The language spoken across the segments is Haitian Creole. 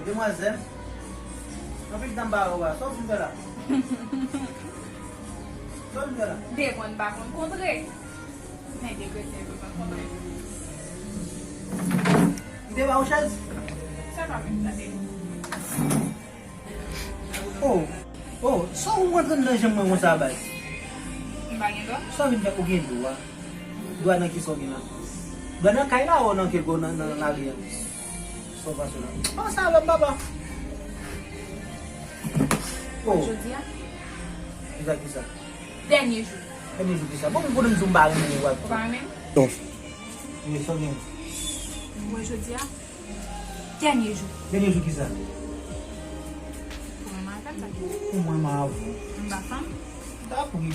demoiselle. Não fique tão barro, só o filho lá. Só o filho lá. Dê quando vai encontrei. Nem de que você vai encontrar. Deu a chance. Você vai me dar dele. Oh, só um outro não chama um sabas. Vai indo? Só me dá o que dua. Dua na kisah gina. Dua na kaila o na kirgo na lagi. Só vai sonar. Oh, sabe, baba. Oh, Jeudi, kisah. dernier jour. Ini juga bisa. Bom pun zumba ni buat. Vai mesmo? Ini so ni. Ouais, jeudi, dernier jour. Ini juga kisah. Comment on appelle ça? Uma mavu. Un bafin? Tak pergi.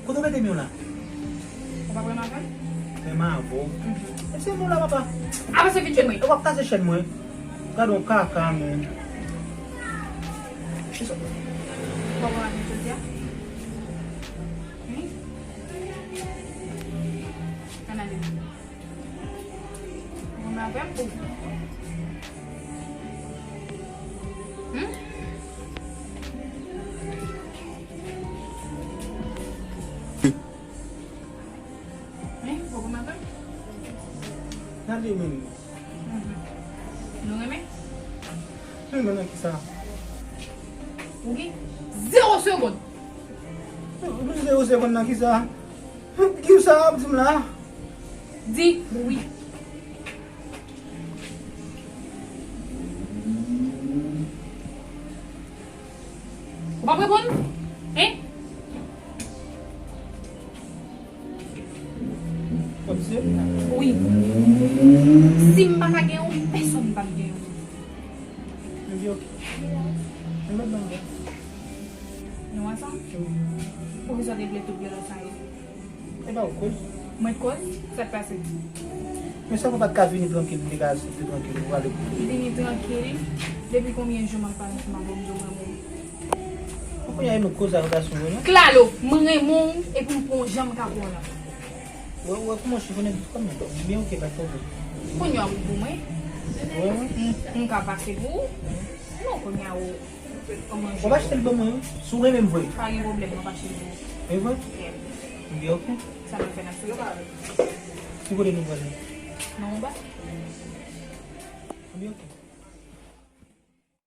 Kau tu bete miuna. On va vraiment faire? Mavu. Ese mula apa? Ah, você vídeo muito. Eu vou fazer shen moi. Kado kaka me. Vamos lá, jeudi. Analisa. Vamos lá, vai pouco. Vamos lá, vai. Nanti min. Não é mesmo? Ini mana kisah? Ok? 0 seconde. Ini saya usah nak kisah. Kisah apa semula? Dis oui. On va répondre? Hein? Apa sih? Oui. Si je ne pas gagner, personne ne va gagner. Ini okey. Ini mana? Não é só? Pour que ça développe tout bien ça. É bom, coisa. Moi, quoi? Ça passe. Mas só para cá vir tranquilo, de casa, tranquilo, vale. Vini tranquille. Depuis combien de jours je parle de ma bonne Apa yang no coisa da sua? Claro, mãe, mãe, e pour pour jamais capona. Wa como se vone como meu que vai fazer. Punyo pour moi. Wa. Um capacete pour. Non, punyo o. Comment Wa ba estar bom, sua mesmo foi. Pas de problème, on va chez vous. Aí vai. Viu que? Ça me fait la sueur. Segura no vai. Non, bah. Viu que?